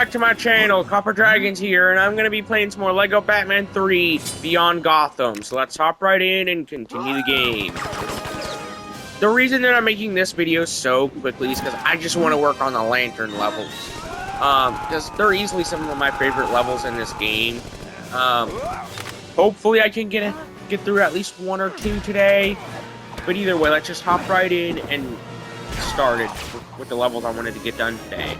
Back to my channel, Copper Dragons here, and I'm going to be playing some more LEGO Batman 3 Beyond Gotham. So let's hop right in and continue the game. The reason that I'm making this video so quickly is because I just want to work on the lantern levels. Because they're easily some of my favorite levels in this game. Hopefully I can get through at least one or two today. But either way, let's just hop right in and start it with the levels I wanted to get done today.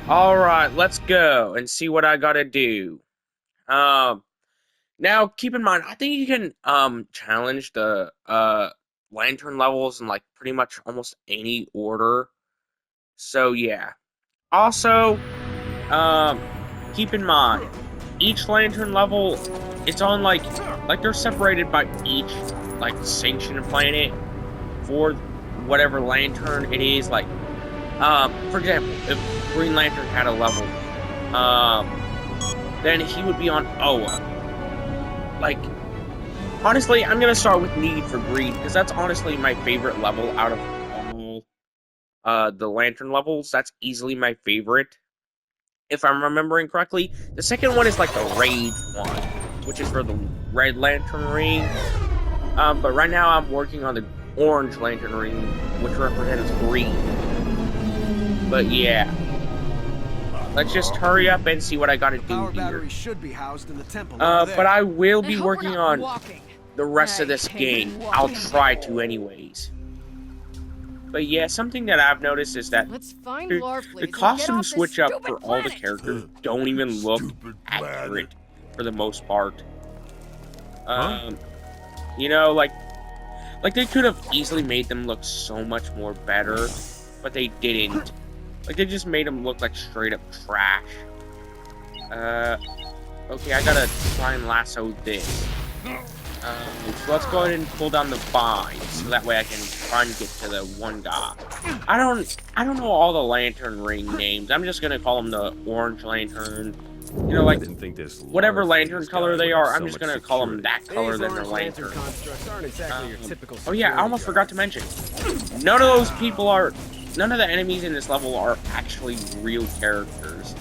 Alright, let's go and see what I gotta do. Now keep in mind, I think you can challenge the lantern levels in like pretty much almost any order. So yeah. Also, keep in mind, each lantern level, it's on like they're separated by each like sanctioned planet for whatever lantern it is. Like, for example, if Green Lantern had a level, then he would be on Oa. Like, honestly, I'm gonna start with Need for Greed, because that's honestly my favorite level out of all the Lantern levels. That's easily my favorite, if I'm remembering correctly. The second one is like the Raid one, which is for the Red Lantern ring. But right now I'm working on the Orange Lantern ring, which represents green. But yeah. Let's just hurry up and see what I gotta do here. Should be housed in the temple but I will be working on the rest of this game. I'll try to anyways. But yeah, something that I've noticed is that the costume switch up for all the characters don't even look accurate for the most part. You know, like they could have easily made them look so much more better, but they didn't. Like, they just made them look like straight up trash. Okay, I gotta try and lasso this. So let's go ahead and pull down the vine, so that way I can try and get to the one guy. I don't know all the lantern ring names. I'm just gonna call them the Orange Lantern. You know, like, whatever lantern color they are, I'm just gonna call them that color than their lantern. Oh yeah, I almost forgot to mention, none of the enemies in this level are actually real characters.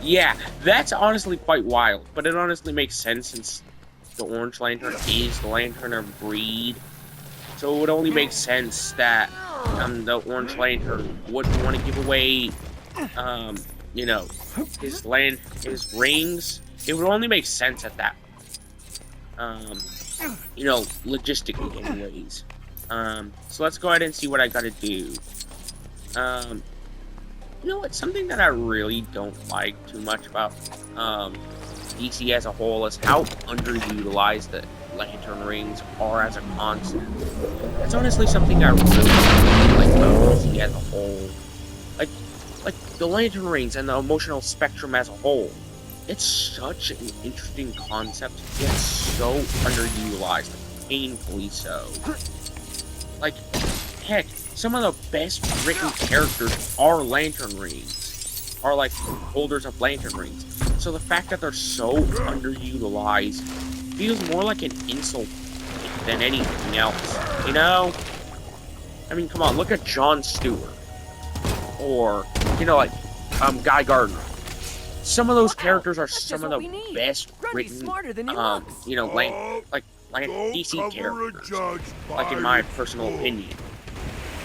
Yeah, that's honestly quite wild, but it honestly makes sense since the Orange Lantern is the Lantern of Greed. So it would only make sense that the Orange Lantern wouldn't want to give away, you know, his rings. It would only make sense at that, you know, logistically anyways. So let's go ahead and see what I gotta do. You know what, something that I really don't like too much about, DC as a whole is how underutilized the lantern rings are as a concept. That's honestly something I really like about DC as a whole. Like the lantern rings and the emotional spectrum as a whole. It's such an interesting concept, yet so underutilized, painfully so. Like, heck, some of the best written characters are lantern rings, are like holders of lantern rings. So the fact that they're so underutilized feels more like an insult than anything else, you know? I mean, come on, look at John Stewart, or, you know, like, Guy Gardner. Some of those characters are some of the best written, you know, like DC characters, like in my personal opinion.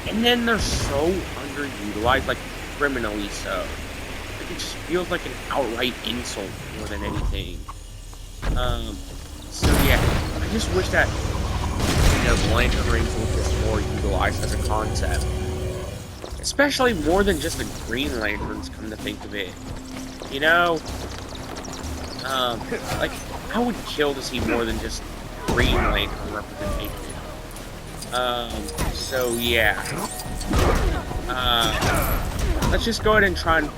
And then they're so underutilized, like criminally so. Like, it just feels like an outright insult more than anything. So yeah, I just wish that, you know, the lantern rings were just more utilized as a concept. Especially more than just the Green Lanterns, come to think of it. You know? Like, I would kill to see more than just Green Lantern representation. So yeah. Let's just go ahead and try and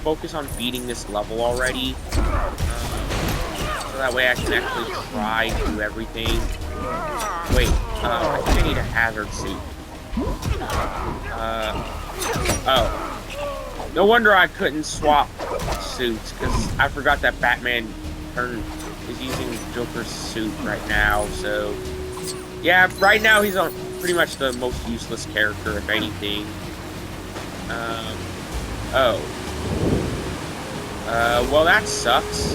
focus on beating this level already. So that way I can actually try to do everything. Wait, I think I need a hazard suit. Oh. No wonder I couldn't swap suits, because I forgot that Batman turned is using Joker's suit right now, so yeah, right now he's on pretty much the most useless character, if anything. Oh. Well, that sucks.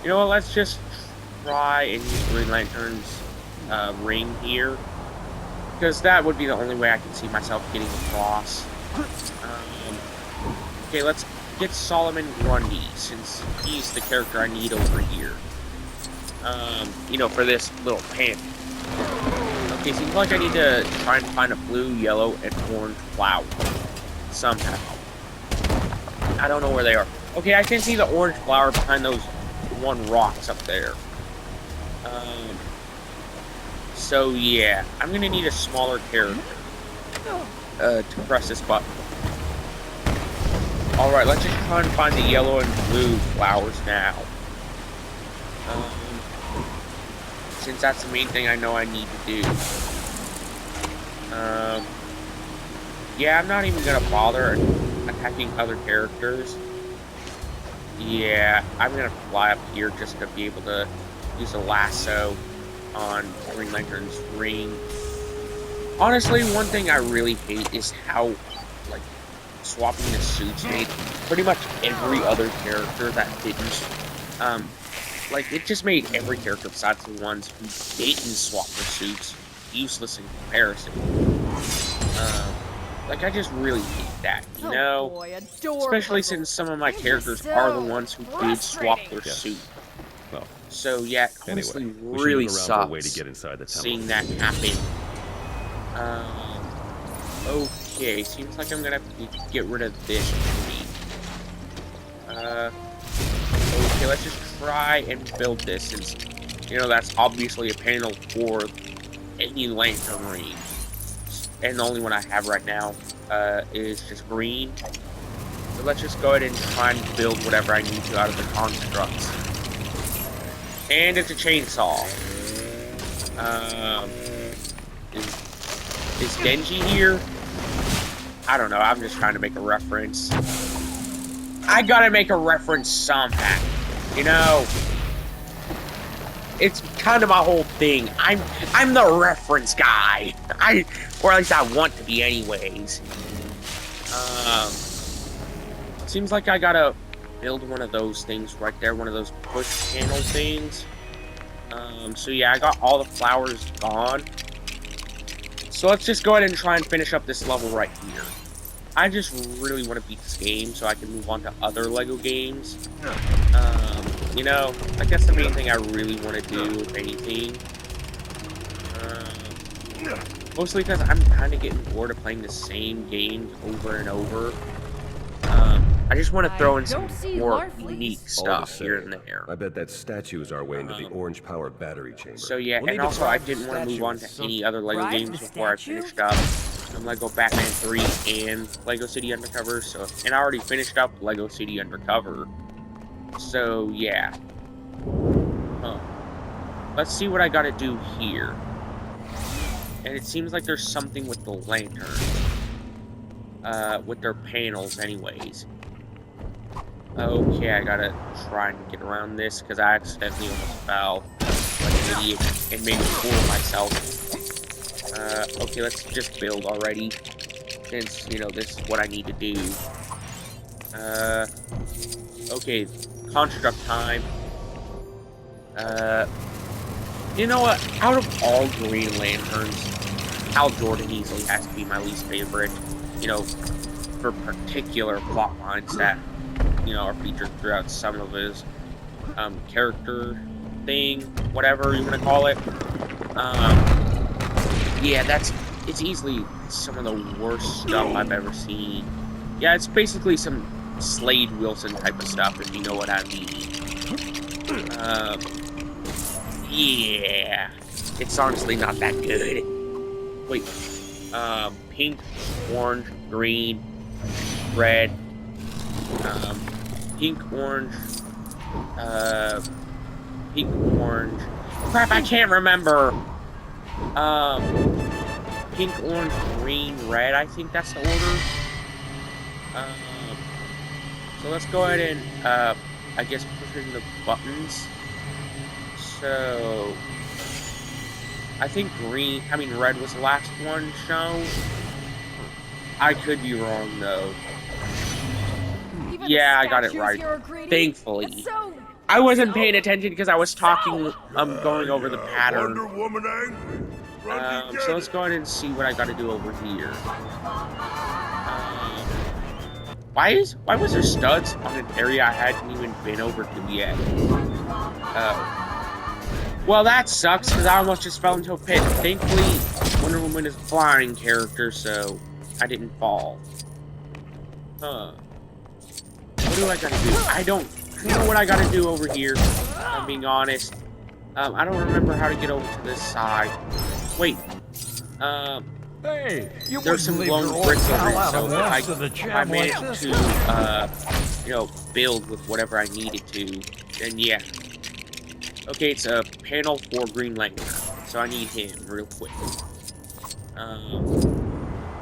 You know what, let's just try and use Green Lantern's ring here, because that would be the only way I can see myself getting across. Okay, let's get Solomon Grundy, since he's the character I need over here. You know, for this little panel. Okay, seems like I need to try and find a blue, yellow, and orange flower. Somehow. I don't know where they are. Okay, I can see the orange flower behind those one rocks up there. So yeah, I'm gonna need a smaller character to press this button. Alright, let's just try and find the yellow and blue flowers now. Since that's the main thing I know I need to do. Yeah, I'm not even gonna bother attacking other characters. Yeah, I'm gonna fly up here just to be able to use a lasso on Green Lantern's ring. Honestly, one thing I really hate is how, like, swapping the suits made pretty much every other character that didn't, like, it just made every character besides the ones who didn't swap their suits useless in comparison. Like, I just really hate that, you know? Boy, especially since some of my characters are the ones who did swap their suit. Well, so yeah, honestly, anyway, really sucks way to sucks get inside the temple. seeing that happen. Okay, seems like I'm gonna have to get rid of this tree. Okay, let's just try and build this, since, you know, that's obviously a panel for any lantern ring. And the only one I have right now is just green. So let's just go ahead and try and build whatever I need to out of the constructs. And it's a chainsaw. Is Denji here? I don't know, I'm just trying to make a reference. I gotta make a reference somehow, you know? It's kind of my whole thing. I'm the reference guy. Or at least I want to be anyways. Seems like I gotta build one of those things right there, one of those push panel things. So yeah, I got all the flowers gone. So let's just go ahead and try and finish up this level right here. I just really want to beat this game so I can move on to other LEGO games. You know, I guess the main thing I really want to do, if anything. Mostly because I'm kind of getting bored of playing the same games over and over. I just want to throw in some more unique stuff here and there. I bet that statue's our way into the orange power battery chamber. So yeah, and also I didn't want to move on to any other LEGO games before I finished up LEGO Batman 3 and LEGO City Undercover. So, and I already finished up LEGO City Undercover. So yeah. Let's see what I gotta do here. And it seems like there's something with the lanterns. With their panels anyways. Okay, I gotta try and get around this, because I accidentally almost fell like an idiot and made a fool of myself. Okay, let's just build already, since, you know, this is what I need to do. Okay, construct time. You know what? Out of all Green Lanterns, Hal Jordan easily has to be my least favorite. You know, for particular plot lines that, you know, are featured throughout some of his character thing, whatever you want to call it. Yeah, it's easily some of the worst stuff I've ever seen. Yeah, it's basically some Slade Wilson type of stuff, if you know what I mean. Yeah, it's honestly not that good. Wait, pink, orange, green, red, pink, orange, pink, orange. Crap, I can't remember. Pink, orange, green, red. I think that's the order. So let's go ahead and I guess, pushing the buttons. So, I think red was the last one shown. I could be wrong, though. Yeah, I got it right. Thankfully. I wasn't paying attention because I was talking, going over the pattern. So let's go ahead and see what I got to do over here. Why was there studs on an area I hadn't even been over to yet? Well, that sucks because I almost just fell into a pit. Thankfully, Wonder Woman is a flying character, so I didn't fall. Huh. What do I gotta do? I don't know what I gotta do over here, if I'm being honest. I don't remember how to get over to this side. Wait. Hey, there's some glowing bricks over here, so if I managed to, you know, build with whatever I needed to, then yeah. Okay, it's a panel for Green Lantern, so I need him real quick.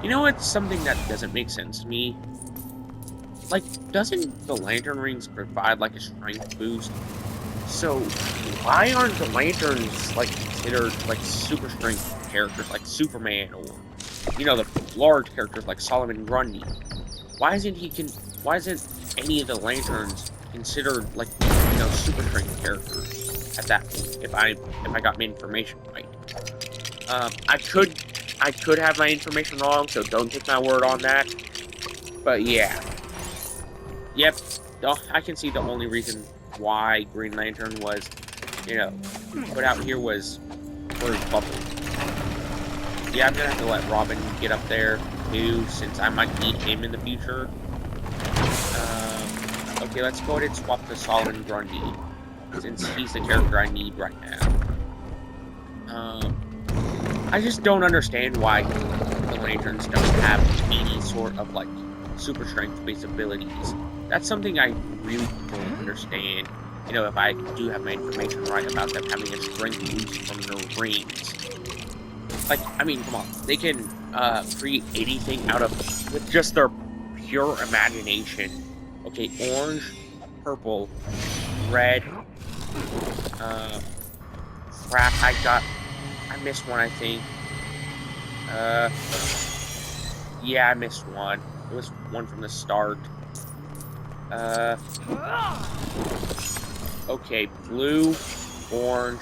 You know what's something that doesn't make sense to me? Like, doesn't the Lantern Rings provide, like, a strength boost? So, why aren't the Lanterns, like, considered, like, super strength characters, like Superman, or, you know, the large characters like Solomon Grundy? Why isn't any of the Lanterns considered, like, you know, super strength characters at that point, if I got my information right? I could have my information wrong, so don't take my word on that. But yeah. Yep, I can see the only reason why Green Lantern was, you know, put out here was for his bubble. Yeah, I'm gonna have to let Robin get up there, too, since I might need him in the future. Okay, let's go ahead and swap to Solomon Grundy, since he's the character I need right now. I just don't understand why the Lanterns don't have any sort of, like, super strength-based abilities. That's something I really don't understand. You know, if I do have my information right about them having a strength boost from their rings. Like, I mean, come on. They can create anything out of with just their pure imagination. Okay, orange, purple, red. Crap, I missed one, I think. Yeah, I missed one. It was one from the start. Okay, blue, orange,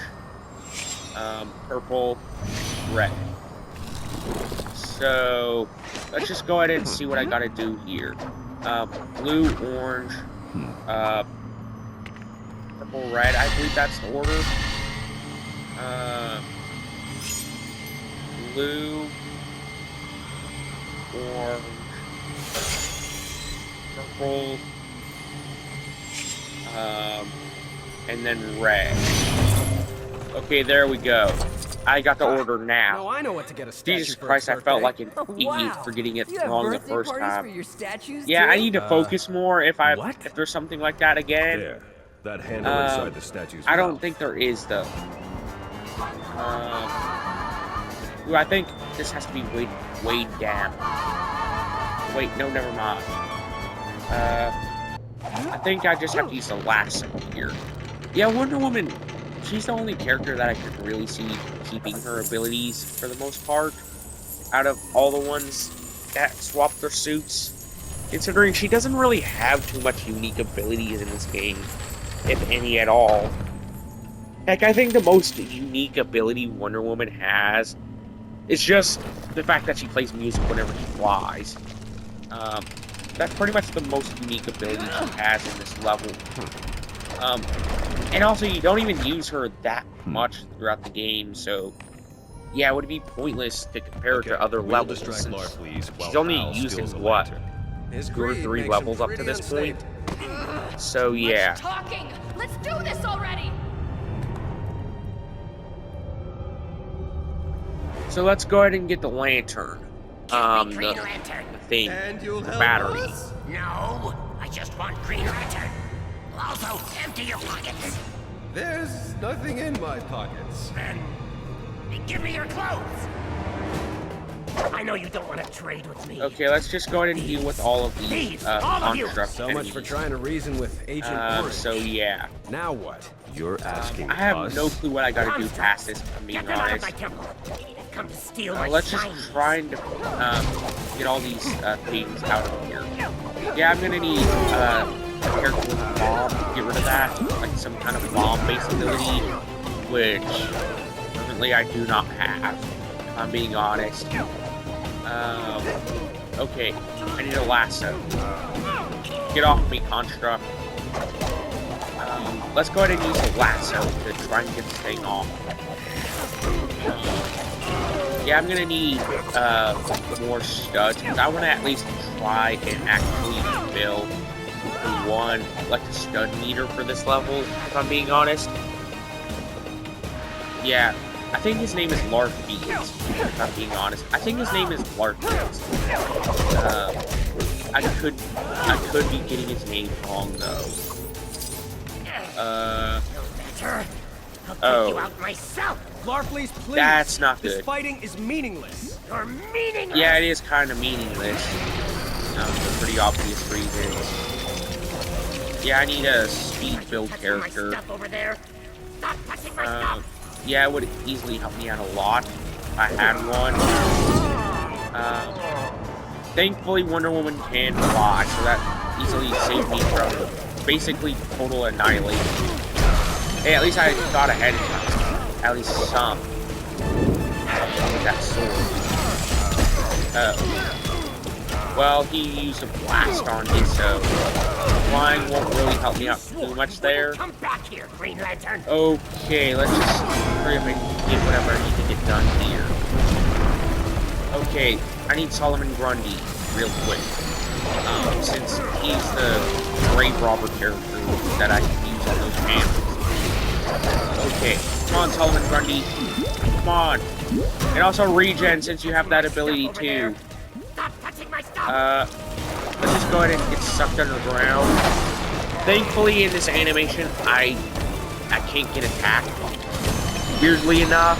purple, red. So, let's just go ahead and see what I gotta do here. Blue, orange, purple, red, I believe that's the order. Blue, orange, purple, and then red. Okay, there we go. I got the order now. No, I know what to get a statue. Jesus Christ, I felt like an idiot for getting it wrong the first time. For your statues yeah, too? I need to focus more if there's something like that again. There, that handle inside the statue's I don't mouth. think there is though. Ooh, I think this has to be weighed down. Wait, no, never mind. I think I just have to use the lasso here. Yeah, Wonder Woman, she's the only character that I can really see keeping her abilities for the most part, out of all the ones that swap their suits, considering she doesn't really have too much unique abilities in this game, if any at all. Heck, I think the most unique ability Wonder Woman has is just the fact that she plays music whenever she flies. That's pretty much the most unique ability she has in this level. And also, you don't even use her that much throughout the game, so yeah, it would be pointless to compare her to other levels. Distract Lar, please, while She's only Al using, steals a what, lantern. 2 or 3 levels up to this point? So yeah. Much talking! Let's do this already! So let's go ahead and get the lantern. Green Lantern. The thing. And you'll help battery. us? No, I just want Green Lantern. Also, empty your pockets. There's nothing in my pockets. Then give me your clothes. I know you don't want to trade with me. Okay, let's just go ahead and deal with all of these These, all of you. construct So much for enemies. trying to reason with Agent Orange. So yeah, Now what? You're asking I have us? no clue what I gotta do past this, if I'm being Get them out of honest. my temple. Come to steal my Let's just shiny. try and get all these things out of here. Yeah, I'm gonna need a character with a bomb to get rid of that, like some kind of bomb-based ability, which currently I do not have, if I'm being honest. Okay, I need a lasso. Get off me, construct. Let's go ahead and use a lasso to try and get this thing off. Yeah, I'm gonna need more studs, because I want to at least try and actually build one, like a stud meter for this level, if I'm being honest. Yeah, I think his name is Lark Beans, if I'm being honest. I think his name is Lark Beans. I could be getting his name wrong, though. I'll take you out myself. Larfleeze, please! That's not This good. fighting is meaningless. You're meaningless. Yeah, it is kind of meaningless, for pretty obvious reasons. Yeah, I need a speed build Touching my character. stuff over there. Stop touching my stuff. Yeah, it would easily help me out a lot if I had one. Thankfully, Wonder Woman can fly, so that easily saved me from basically total annihilation. Hey, at least I got ahead of time. At least some. With that sword. Well, he used a blast on me, so flying won't really help me out too much there. Come back here, Green Lantern. Okay, let's just hurry up and get whatever I need to get done here. Okay, I need Solomon Grundy real quick. Since he's the grave robber character that I can use on those panels. Okay, come on, Solomon Grundy. Come on. And also regen, since you have that ability too. Stop touching my stuff. Let's just go ahead and get sucked underground. Thankfully, in this animation, I can't get attacked. Weirdly enough.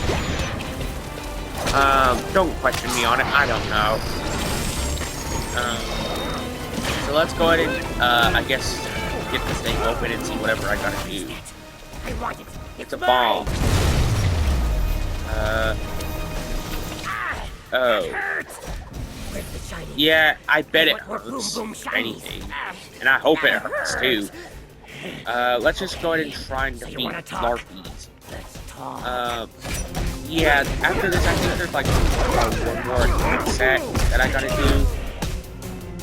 Don't question me on it. I don't know. So let's go ahead and, I guess, get this thing open and see whatever I gotta do. I want it. It's a bomb. Oh. It hurts. Where's the shiny? Yeah, I bet it What more hurts, boom, boom, if shinies? anything. And I hope it hurts, too. Let's just go ahead and try and So you defeat wanna talk? Larpies. Let's talk. Yeah, after this, I think there's like one more attack set that I gotta do.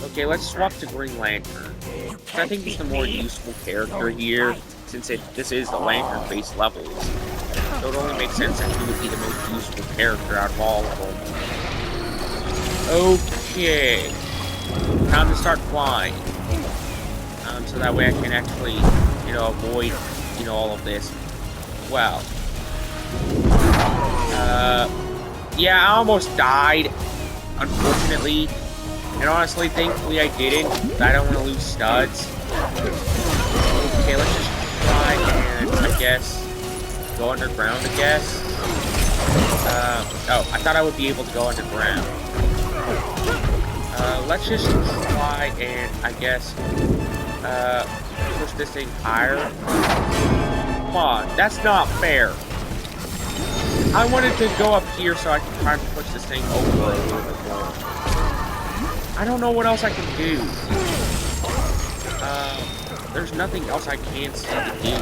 Okay, let's swap to Green Lantern. I think he's the more useful character here, since this is the Lantern-based levels. So it only makes sense that he would be the most useful character out of all of them. Okay. Time to start flying. So that way I can actually, avoid, all of this. Well. Yeah, I almost died, unfortunately. And honestly, thankfully I didn't. I don't want to lose studs. Okay, let's just try and, I guess, go underground, I guess. Oh, I thought I would be able to go underground. Let's just try and, I guess, push this thing higher. Come on, that's not fair. I wanted to go up here so I can try and push this thing over a little bit more. I don't know what else I can do. There's nothing else I can see to do.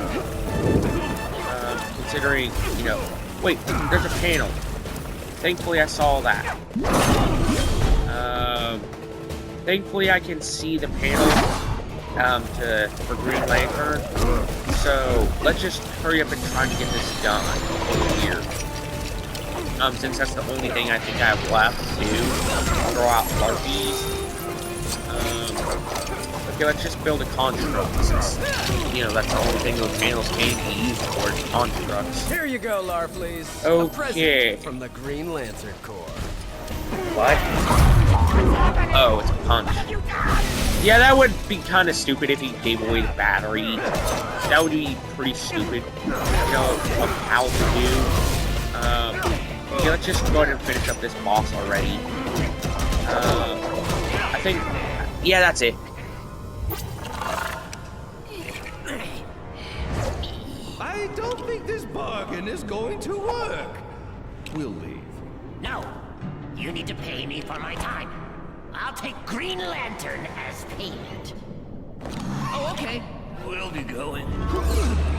Considering, wait, there's a panel. Thankfully I saw that. Thankfully I can see the panel for Green Lantern. So let's just hurry up and try and get this done over here. Since that's the only thing I think I have left to do. Throw out Larpies. Okay, let's just build a construct, since, that's the only thing those panels can be used for, is constructs. Here you go, Larfleeze. Okay. A present from the Green Lantern Corps. What? Oh, it's a punch. Yeah, that would be kind of stupid if he gave away the battery. That would be pretty stupid, of how to do. Okay, let's just go ahead and finish up this boss already. I think, yeah, that's it. I don't think this bargain is going to work. We'll leave. No. You need to pay me for my time. I'll take Green Lantern as payment. Oh, okay. We'll be going.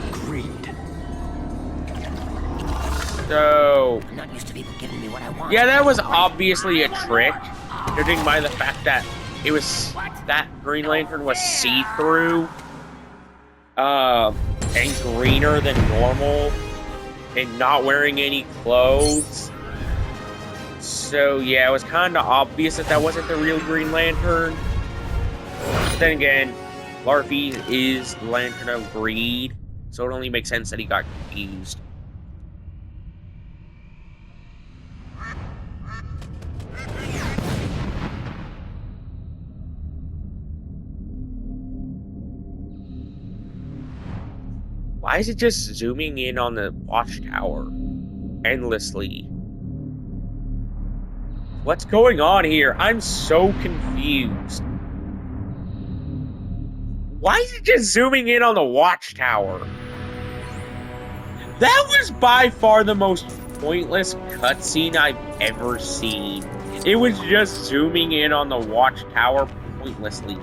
Agreed. So, I'm not used to people giving me what I want. yeah, that was obviously a trick, judging by the fact that it was, that Green Lantern was see-through, and greener than normal, and not wearing any clothes. So, yeah, it was kind of obvious that that wasn't the real Green Lantern. But then again, Larfy is the Lantern of Greed, so it only makes sense that he got confused. Why is it just zooming in on the watchtower endlessly? What's going on here? I'm so confused. Why is it just zooming in on the watchtower? That was by far the most pointless cutscene I've ever seen. It was just zooming in on the watchtower pointlessly.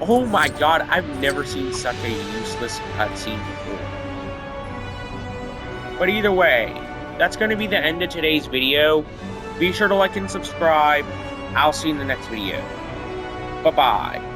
Oh my god, I've never seen such a useless cutscene before. But either way, that's going to be the end of today's video. Be sure to like and subscribe. I'll see you in the next video. Bye-bye.